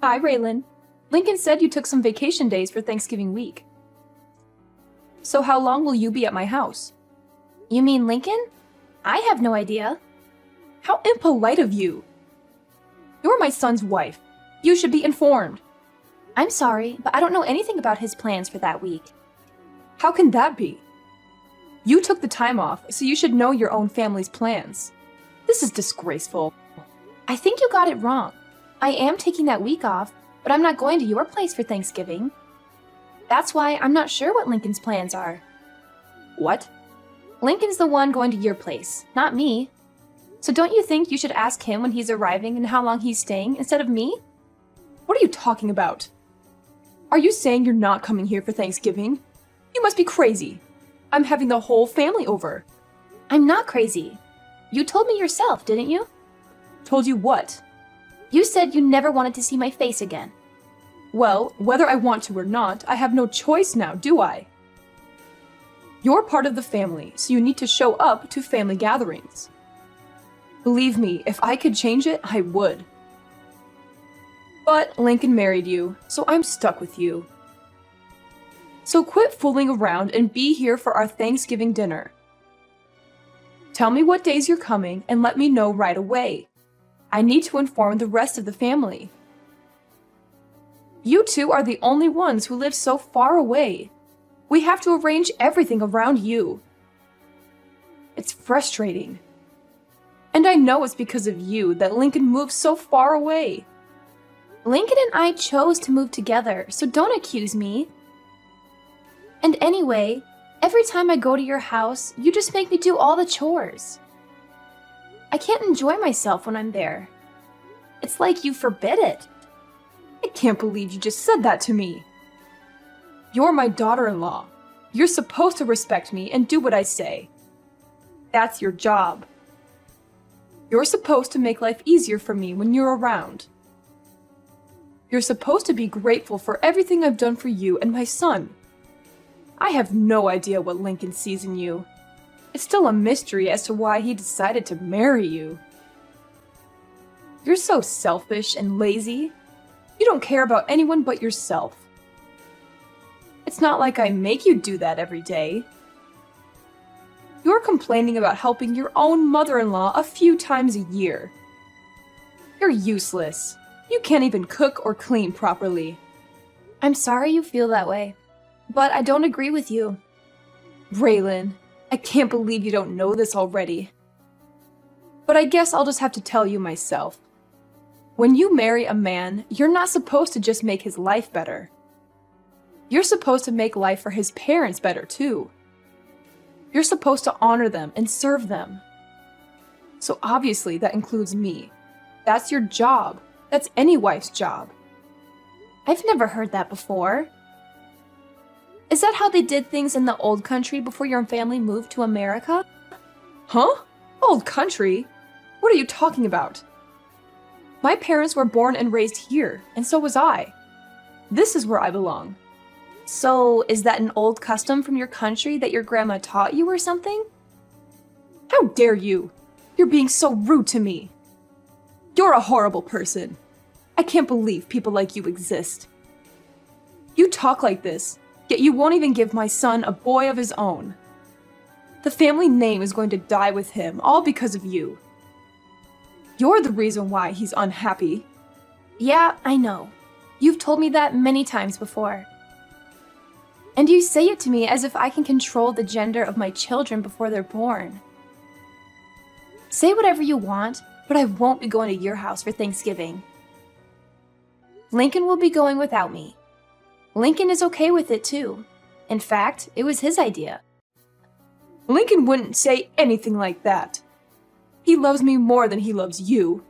Hi, Raylan. Lincoln said you took some vacation days for Thanksgiving week. So how long will you be at my house? You mean Lincoln? I have no idea. How impolite of you! You're my son's wife. You should be informed. I'm sorry, but I don't know anything about his plans for that week. How can that be? You took the time off, so you should know your own family's plans. This is disgraceful. I think you got it wrong. I am taking that week off, but I'm not going to your place for Thanksgiving. That's why I'm not sure what Lincoln's plans are. What? Lincoln's the one going to your place, not me. So don't you think you should ask him when he's arriving and how long he's staying instead of me? What are you talking about? Are you saying you're not coming here for Thanksgiving? You must be crazy. I'm having the whole family over. I'm not crazy. You told me yourself, didn't you? Told you what? You said you never wanted to see my face again. Well, whether I want to or not, I have no choice now, do I? You're part of the family, so you need to show up to family gatherings. Believe me, if I could change it, I would. But Lincoln married you, so I'm stuck with you. So quit fooling around and be here for our Thanksgiving dinner. Tell me what days you're coming and let me know right away. I need to inform the rest of the family. You two are the only ones who live so far away. We have to arrange everything around you. It's frustrating. And I know it's because of you that Lincoln moved so far away. Lincoln and I chose to move together, so don't accuse me. And anyway, every time I go to your house, you just make me do all the chores. I can't enjoy myself when I'm there. It's like you forbid it. I can't believe you just said that to me. You're my daughter-in-law. You're supposed to respect me and do what I say. That's your job. You're supposed to make life easier for me when you're around. You're supposed to be grateful for everything I've done for you and my son. I have no idea what Lincoln sees in you. It's still a mystery as to why he decided to marry you. You're so selfish and lazy. You don't care about anyone but yourself. It's not like I make you do that every day. You're complaining about helping your own mother-in-law a few times a year. You're useless. You can't even cook or clean properly. I'm sorry you feel that way, but I don't agree with you. Raylan, I can't believe you don't know this already. But I guess I'll just have to tell you myself. When you marry a man, you're not supposed to just make his life better. You're supposed to make life for his parents better too. You're supposed to honor them and serve them. So obviously that includes me. That's your job. That's any wife's job. I've never heard that before. Is that how they did things in the old country before your family moved to America? Huh? Old country? What are you talking about? My parents were born and raised here, and so was I. This is where I belong. So, is that an old custom from your country that your grandma taught you or something? How dare you! You're being so rude to me. You're a horrible person. I can't believe people like you exist. You talk like this, yet you won't even give my son a boy of his own. The family name is going to die with him, all because of you. You're the reason why he's unhappy. Yeah, I know. You've told me that many times before. And you say it to me as if I can control the gender of my children before they're born. Say whatever you want, but I won't be going to your house for Thanksgiving. Lincoln will be going without me. Lincoln is okay with it too. In fact, it was his idea. Lincoln wouldn't say anything like that. He loves me more than he loves you.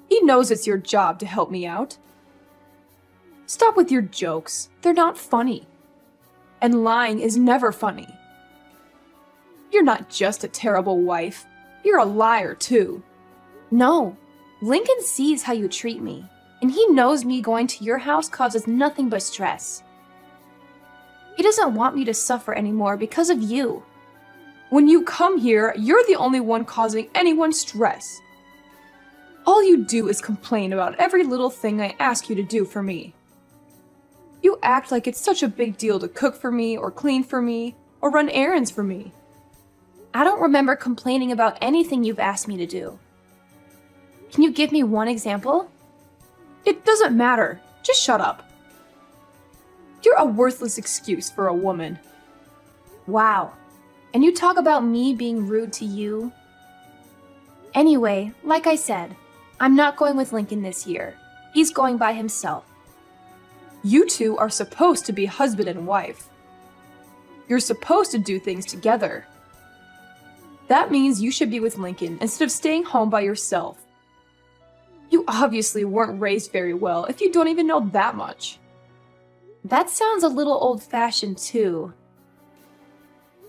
He knows it's your job to help me out. Stop with your jokes. They're not funny. And lying is never funny. You're not just a terrible wife. You're a liar, too. No. Lincoln sees how you treat me, and he knows me going to your house causes nothing but stress. He doesn't want me to suffer anymore because of you. When you come here, you're the only one causing anyone stress. All you do is complain about every little thing I ask you to do for me. You act like it's such a big deal to cook for me, or clean for me, or run errands for me. I don't remember complaining about anything you've asked me to do. Can you give me one example? It doesn't matter. Just shut up. You're a worthless excuse for a woman. Wow. And you talk about me being rude to you? Anyway, like I said, I'm not going with Lincoln this year. He's going by himself. You two are supposed to be husband and wife. You're supposed to do things together. That means you should be with Lincoln instead of staying home by yourself. You obviously weren't raised very well if you don't even know that much. That sounds a little old-fashioned too.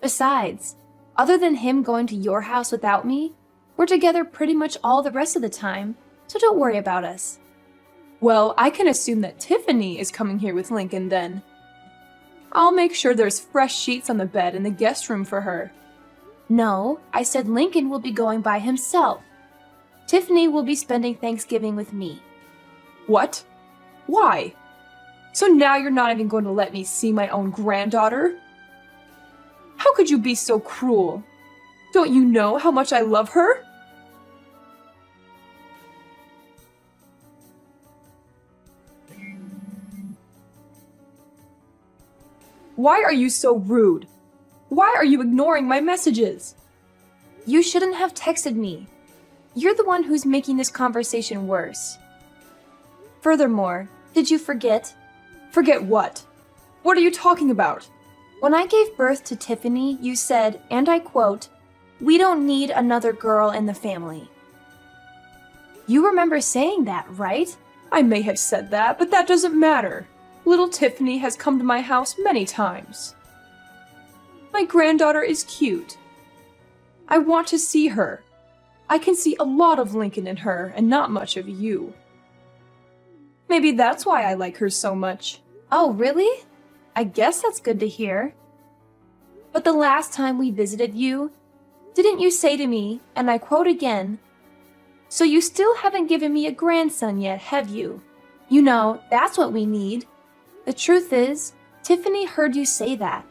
Besides, other than him going to your house without me, we're together pretty much all the rest of the time, so don't worry about us. Well, I can assume that Tiffany is coming here with Lincoln then. I'll make sure there's fresh sheets on the bed in the guest room for her. No, I said Lincoln will be going by himself. Tiffany will be spending Thanksgiving with me. What? Why? So now you're not even going to let me see my own granddaughter? How could you be so cruel? Don't you know how much I love her? Why are you so rude? Why are you ignoring my messages? You shouldn't have texted me. You're the one who's making this conversation worse. Furthermore, did you forget? Forget what? What are you talking about? When I gave birth to Tiffany, you said, and I quote, "We don't need another girl in the family." You remember saying that, right? I may have said that, but that doesn't matter. Little Tiffany has come to my house many times. My granddaughter is cute. I want to see her. I can see a lot of Lincoln in her and not much of you. Maybe that's why I like her so much. Oh, really? I guess that's good to hear. But the last time we visited you, didn't you say to me, and I quote again, "So you still haven't given me a grandson yet, have you? You know, that's what we need." The truth is, Tiffany heard you say that,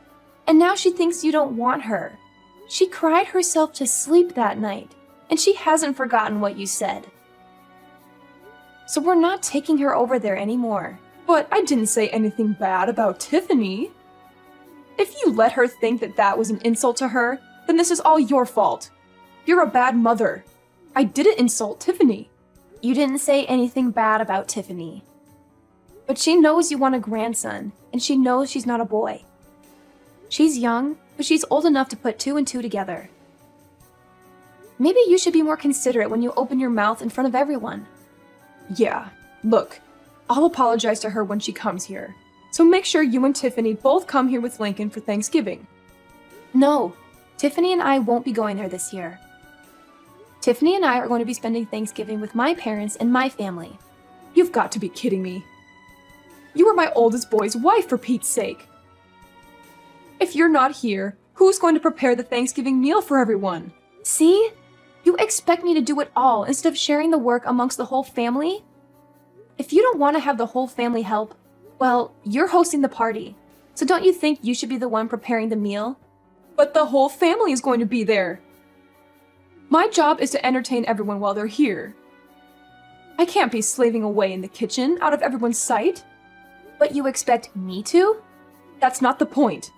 and now she thinks you don't want her. She cried herself to sleep that night, and she hasn't forgotten what you said. So we're not taking her over there anymore. But I didn't say anything bad about Tiffany. If you let her think that that was an insult to her, then this is all your fault. You're a bad mother. I didn't insult Tiffany. You didn't say anything bad about Tiffany. But she knows you want a grandson, and she knows she's not a boy. She's young, but she's old enough to put two and two together. Maybe you should be more considerate when you open your mouth in front of everyone. Yeah, look, I'll apologize to her when she comes here. So make sure you and Tiffany both come here with Lincoln for Thanksgiving. No, Tiffany and I won't be going there this year. Tiffany and I are going to be spending Thanksgiving with my parents and my family. You've got to be kidding me. You are my oldest boy's wife, for Pete's sake. If you're not here, who's going to prepare the Thanksgiving meal for everyone? See? You expect me to do it all instead of sharing the work amongst the whole family? If you don't want to have the whole family help, well, you're hosting the party. So don't you think you should be the one preparing the meal? But the whole family is going to be there. My job is to entertain everyone while they're here. I can't be slaving away in the kitchen out of everyone's sight. But you expect me to? That's not the point.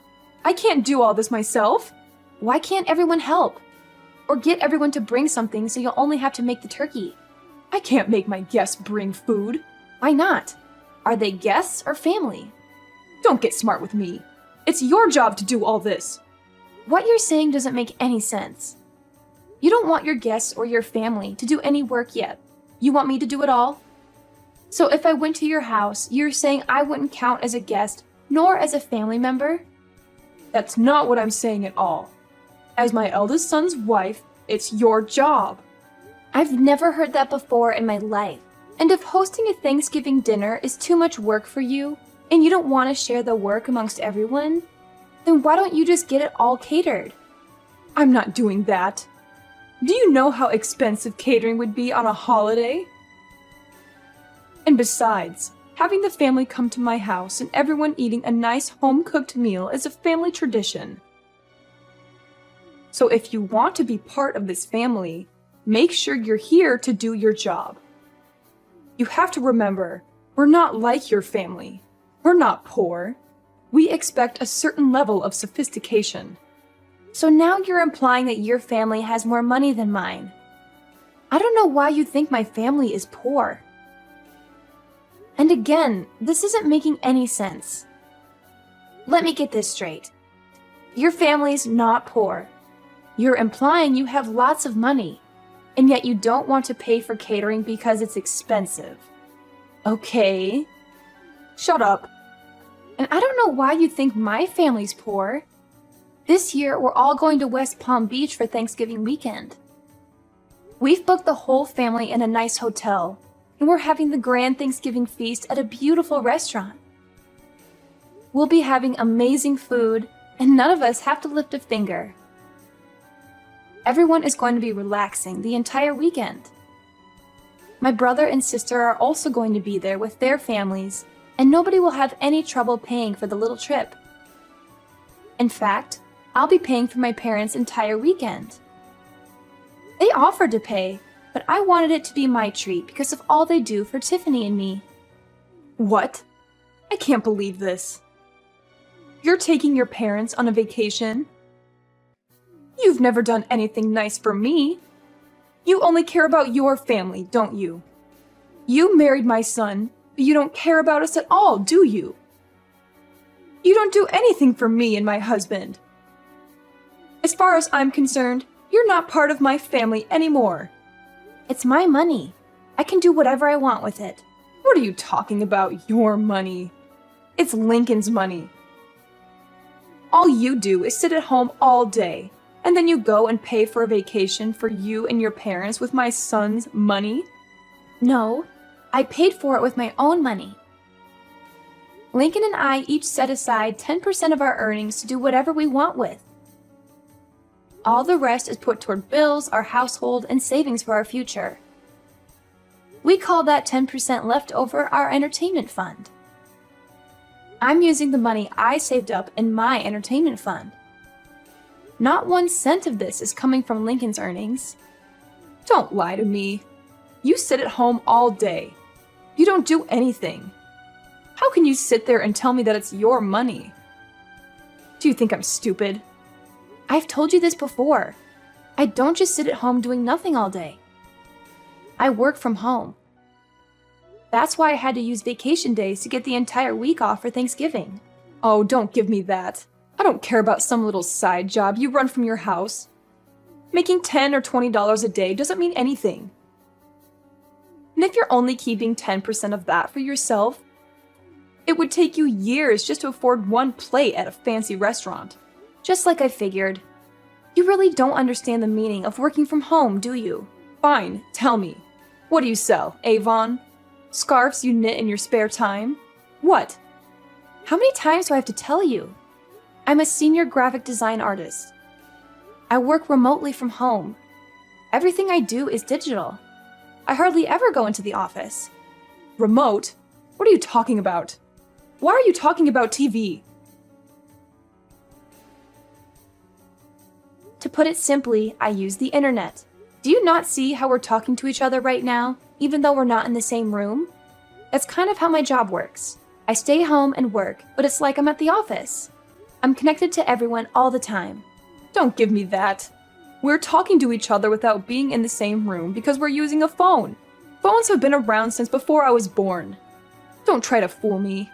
I can't do all this myself. Why can't everyone help? Or get everyone to bring something so you'll only have to make the turkey? I can't make my guests bring food. Why not? Are they guests or family? Don't get smart with me. It's your job to do all this. What you're saying doesn't make any sense. You don't want your guests or your family to do any work yet. You want me to do it all? So if I went to your house, you're saying I wouldn't count as a guest nor as a family member? That's not what I'm saying at all. As my eldest son's wife, it's your job. I've never heard that before in my life. And if hosting a Thanksgiving dinner is too much work for you, and you don't want to share the work amongst everyone, then why don't you just get it all catered? I'm not doing that. Do you know how expensive catering would be on a holiday? And besides, having the family come to my house and everyone eating a nice home-cooked meal is a family tradition. So if you want to be part of this family, make sure you're here to do your job. You have to remember, we're not like your family. We're not poor. We expect a certain level of sophistication. So now you're implying that your family has more money than mine. I don't know why you think my family is poor. And again, this isn't making any sense. Let me get this straight. Your family's not poor. You're implying you have lots of money, and yet you don't want to pay for catering because it's expensive. Okay. Shut up. And I don't know why you think my family's poor. This year, we're all going to West Palm Beach for Thanksgiving weekend. We've booked the whole family in a nice hotel, and we're having the grand Thanksgiving feast at a beautiful restaurant. We'll be having amazing food, and none of us have to lift a finger. Everyone is going to be relaxing the entire weekend. My brother and sister are also going to be there with their families, and nobody will have any trouble paying for the little trip. In fact, I'll be paying for my parents' entire weekend. They offered to pay, but I wanted it to be my treat because of all they do for Tiffany and me. What? I can't believe this. You're taking your parents on a vacation? You've never done anything nice for me. You only care about your family, don't you? You married my son, but you don't care about us at all, do you? You don't do anything for me and my husband. As far as I'm concerned, you're not part of my family anymore. It's my money. I can do whatever I want with it. What are you talking about, your money? It's Lincoln's money. All you do is sit at home all day, and then you go and pay for a vacation for you and your parents with my son's money? No, I paid for it with my own money. Lincoln and I each set aside 10% of our earnings to do whatever we want with. All the rest is put toward bills, our household, and savings for our future. We call that 10% left over our entertainment fund. I'm using the money I saved up in my entertainment fund. Not 1 cent of this is coming from Lincoln's earnings. Don't lie to me. You sit at home all day. You don't do anything. How can you sit there and tell me that it's your money? Do you think I'm stupid? I've told you this before. I don't just sit at home doing nothing all day. I work from home. That's why I had to use vacation days to get the entire week off for Thanksgiving. Oh, don't give me that. I don't care about some little side job you run from your house. Making $10 or $20 a day doesn't mean anything. And if you're only keeping 10% of that for yourself, it would take you years just to afford one plate at a fancy restaurant. Just like I figured. You really don't understand the meaning of working from home, do you? Fine, tell me. What do you sell, Avon? Scarves you knit in your spare time? What? How many times do I have to tell you? I'm a senior graphic design artist. I work remotely from home. Everything I do is digital. I hardly ever go into the office. Remote? What are you talking about? Why are you talking about TV? To put it simply, I use the internet. Do you not see how we're talking to each other right now, even though we're not in the same room? That's kind of how my job works. I stay home and work, but it's like I'm at the office. I'm connected to everyone all the time. Don't give me that. We're talking to each other without being in the same room because we're using a phone. Phones have been around since before I was born. Don't try to fool me.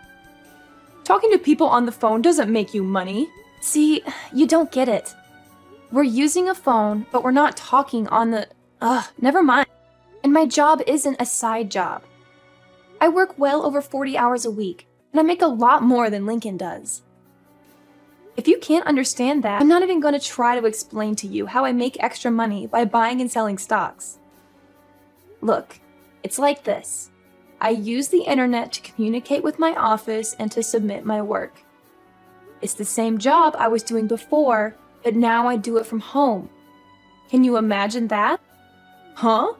Talking to people on the phone doesn't make you money. See, you don't get it. We're using a phone, but we're not talking on the... never mind. And my job isn't a side job. I work well over 40 hours a week, and I make a lot more than Lincoln does. If you can't understand that, I'm not even going to try to explain to you how I make extra money by buying and selling stocks. Look, it's like this. I use the internet to communicate with my office and to submit my work. It's the same job I was doing before, but now I do it from home. Can you imagine that? Huh?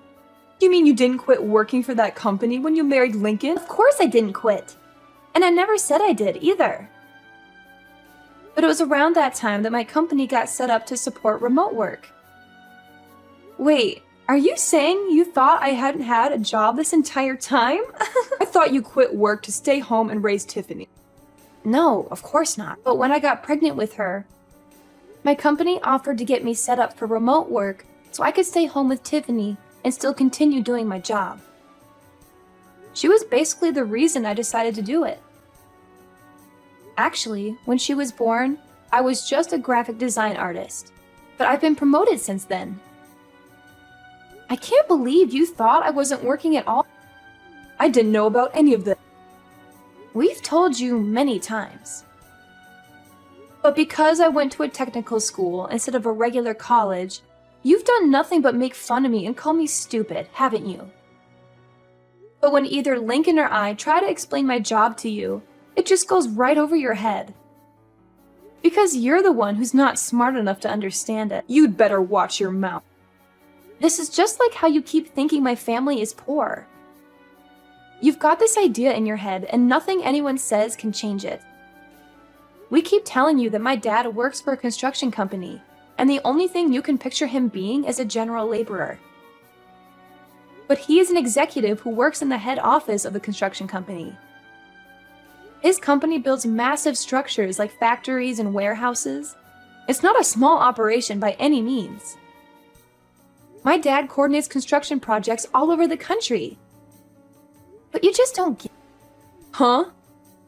You mean you didn't quit working for that company when you married Lincoln? Of course I didn't quit. And I never said I did either. But it was around that time that my company got set up to support remote work. Wait, are you saying you thought I hadn't had a job this entire time? I thought you quit work to stay home and raise Tiffany. No, of course not. But when I got pregnant with her, my company offered to get me set up for remote work so I could stay home with Tiffany and still continue doing my job. She was basically the reason I decided to do it. Actually, when she was born, I was just a graphic design artist, but I've been promoted since then. I can't believe you thought I wasn't working at all. I didn't know about any of this. We've told you many times. But because I went to a technical school instead of a regular college, you've done nothing but make fun of me and call me stupid, haven't you? But when either Lincoln or I try to explain my job to you, it just goes right over your head. Because you're the one who's not smart enough to understand it. You'd better watch your mouth. This is just like how you keep thinking my family is poor. You've got this idea in your head and nothing anyone says can change it. We keep telling you that my dad works for a construction company, and the only thing you can picture him being is a general laborer. But he is an executive who works in the head office of the construction company. His company builds massive structures like factories and warehouses. It's not a small operation by any means. My dad coordinates construction projects all over the country. But you just don't get. Huh?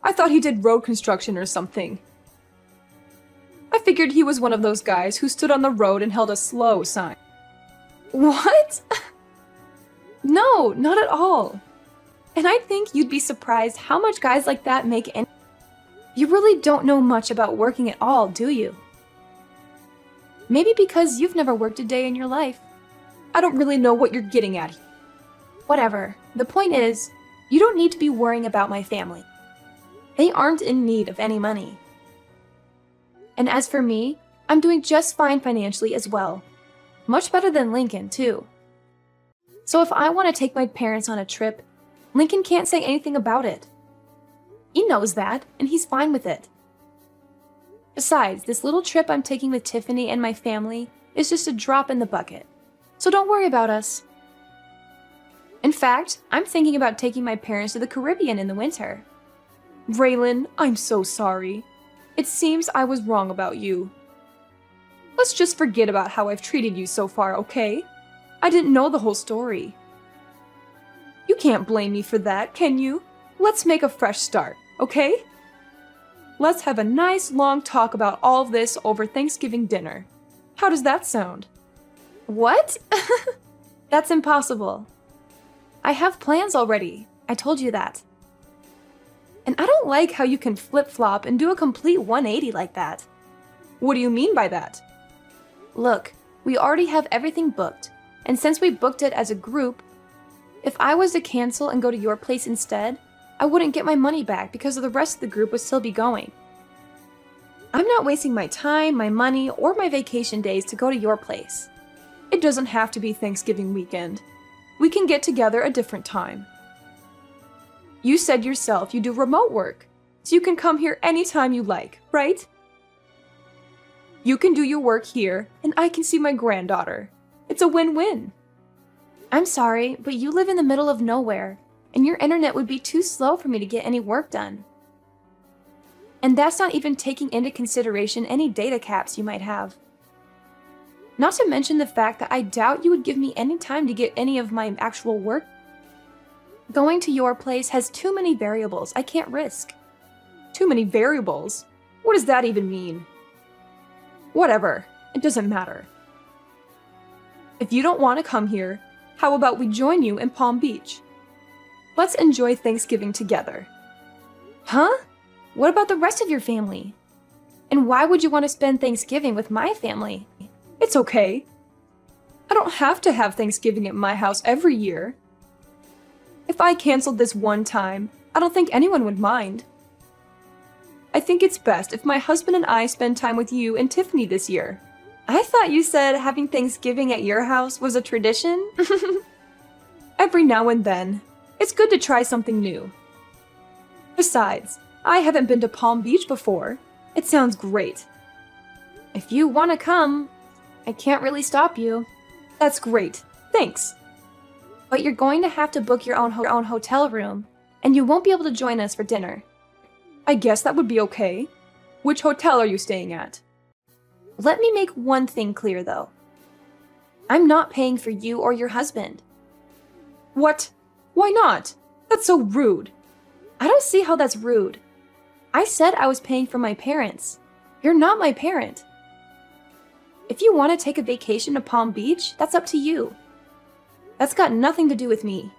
I thought he did road construction or something. I figured he was one of those guys who stood on the road and held a slow sign. What? No, not at all. And I think you'd be surprised how much guys like that make any. You really don't know much about working at all, do you? Maybe because you've never worked a day in your life. I don't really know what you're getting at. Whatever. The point is, you don't need to be worrying about my family. They aren't in need of any money. And as for me, I'm doing just fine financially as well. Much better than Lincoln, too. So if I want to take my parents on a trip, Lincoln can't say anything about it. He knows that, and he's fine with it. Besides, this little trip I'm taking with Tiffany and my family is just a drop in the bucket. So don't worry about us. In fact, I'm thinking about taking my parents to the Caribbean in the winter. Raylan, I'm so sorry. It seems I was wrong about you. Let's just forget about how I've treated you so far, okay? I didn't know the whole story. You can't blame me for that, can you? Let's make a fresh start, okay? Let's have a nice long talk about all of this over Thanksgiving dinner. How does that sound? What? That's impossible. I have plans already. I told you that. And I don't like how you can flip-flop and do a complete 180 like that. What do you mean by that? Look, we already have everything booked, and since we booked it as a group, if I was to cancel and go to your place instead, I wouldn't get my money back because the rest of the group would still be going. I'm not wasting my time, my money, or my vacation days to go to your place. It doesn't have to be Thanksgiving weekend. We can get together a different time. You said yourself you do remote work, so you can come here anytime you like, right? You can do your work here, and I can see my granddaughter. It's a win-win. I'm sorry, but you live in the middle of nowhere, and your internet would be too slow for me to get any work done. And that's not even taking into consideration any data caps you might have. Not to mention the fact that I doubt you would give me any time to get any of my actual work. Going to your place has too many variables I can't risk. Too many variables? What does that even mean? Whatever, it doesn't matter. If you don't want to come here, how about we join you in Palm Beach? Let's enjoy Thanksgiving together. Huh? What about the rest of your family? And why would you want to spend Thanksgiving with my family? It's okay. I don't have to have Thanksgiving at my house every year. If I canceled this one time, I don't think anyone would mind. I think it's best if my husband and I spend time with you and Tiffany this year. I thought you said having Thanksgiving at your house was a tradition? Every now and then. It's good to try something new. Besides, I haven't been to Palm Beach before. It sounds great. If you want to come, I can't really stop you. That's great. Thanks. But you're going to have to book your own hotel room, and you won't be able to join us for dinner. I guess that would be okay. Which hotel are you staying at? Let me make one thing clear, though. I'm not paying for you or your husband. What? Why not? That's so rude. I don't see how that's rude. I said I was paying for my parents. You're not my parent. If you want to take a vacation to Palm Beach, that's up to you. That's got nothing to do with me.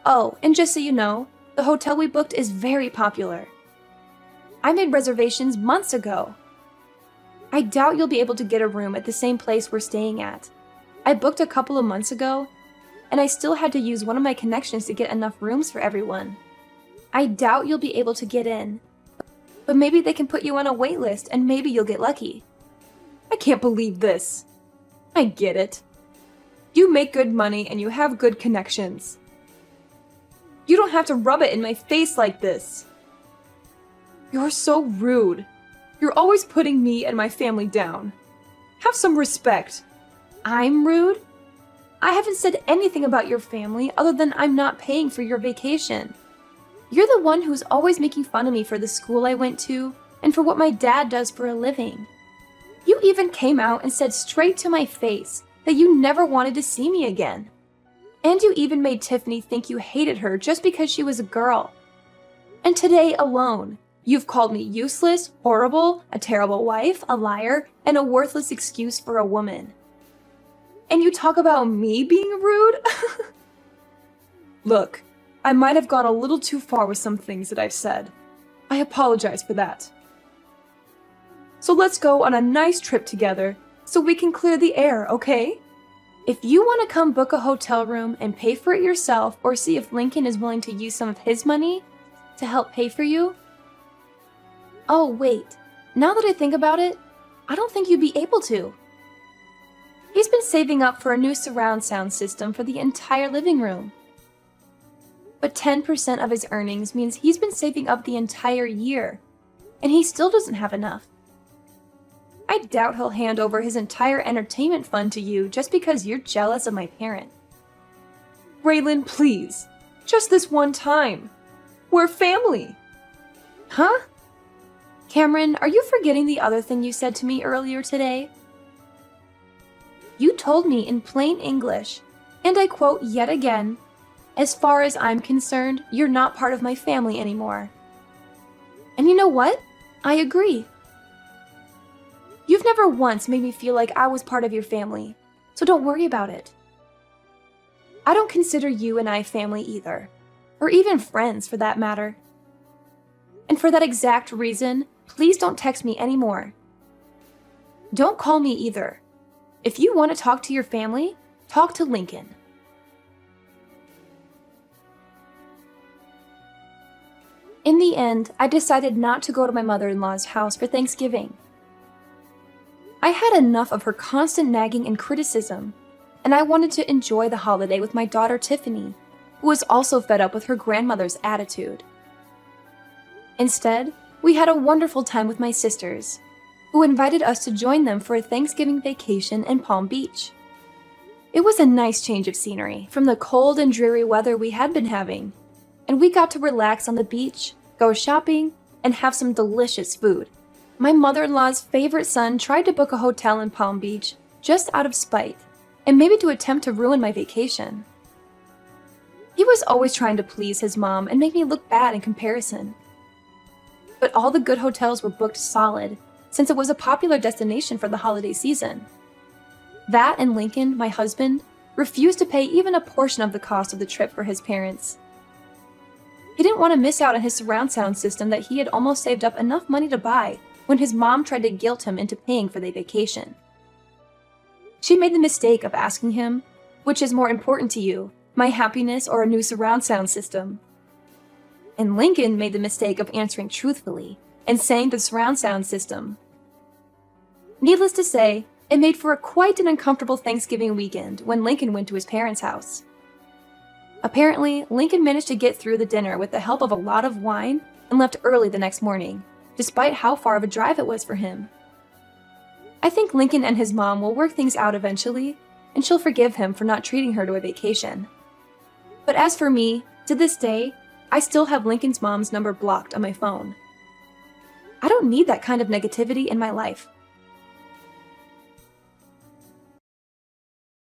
Oh, and just so you know, the hotel we booked is very popular. I made reservations months ago. I doubt you'll be able to get a room at the same place we're staying at. I booked a couple of months ago, and I still had to use one of my connections to get enough rooms for everyone. I doubt you'll be able to get in, but maybe they can put you on a wait list and maybe you'll get lucky. I can't believe this. I get it. You make good money and you have good connections. You don't have to rub it in my face like this. You're so rude. You're always putting me and my family down. Have some respect. I'm rude? I haven't said anything about your family other than I'm not paying for your vacation. You're the one who's always making fun of me for the school I went to and for what my dad does for a living. You even came out and said straight to my face that you never wanted to see me again. And you even made Tiffany think you hated her just because she was a girl. And today alone, you've called me useless, horrible, a terrible wife, a liar, and a worthless excuse for a woman. And you talk about me being rude? Look, I might have gone a little too far with some things that I've said. I apologize for that. So let's go on a nice trip together so we can clear the air, okay? If you want to come book a hotel room and pay for it yourself or see if Lincoln is willing to use some of his money to help pay for you. Oh, wait. Now that I think about it, I don't think you'd be able to. He's been saving up for a new surround sound system for the entire living room. But 10% of his earnings means he's been saving up the entire year, and he still doesn't have enough. I doubt he'll hand over his entire entertainment fund to you just because you're jealous of my parent. Raylan, please. Just this one time. We're family. Huh? Cameron, are you forgetting the other thing you said to me earlier today? You told me in plain English, and I quote yet again, "As far as I'm concerned, you're not part of my family anymore." And you know what? I agree. You've never once made me feel like I was part of your family, so don't worry about it. I don't consider you and I family either, or even friends for that matter. And for that exact reason, please don't text me anymore. Don't call me either. If you want to talk to your family, talk to Lincoln. In the end, I decided not to go to my mother-in-law's house for Thanksgiving. I had enough of her constant nagging and criticism, and I wanted to enjoy the holiday with my daughter Tiffany, who was also fed up with her grandmother's attitude. Instead, we had a wonderful time with my sisters, who invited us to join them for a Thanksgiving vacation in Palm Beach. It was a nice change of scenery from the cold and dreary weather we had been having, and we got to relax on the beach, go shopping, and have some delicious food. My mother-in-law's favorite son tried to book a hotel in Palm Beach just out of spite, and maybe to attempt to ruin my vacation. He was always trying to please his mom and make me look bad in comparison. But all the good hotels were booked solid, since it was a popular destination for the holiday season. That and Lincoln, my husband, refused to pay even a portion of the cost of the trip for his parents. He didn't want to miss out on his surround sound system that he had almost saved up enough money to buy when his mom tried to guilt him into paying for the vacation. She made the mistake of asking him, "Which is more important to you, my happiness or a new surround sound system?" And Lincoln made the mistake of answering truthfully and saying the surround sound system. Needless to say, it made for quite an uncomfortable Thanksgiving weekend when Lincoln went to his parents' house. Apparently, Lincoln managed to get through the dinner with the help of a lot of wine and left early the next morning, despite how far of a drive it was for him. I think Lincoln and his mom will work things out eventually, and she'll forgive him for not treating her to a vacation. But as for me, to this day, I still have Lincoln's mom's number blocked on my phone. I don't need that kind of negativity in my life.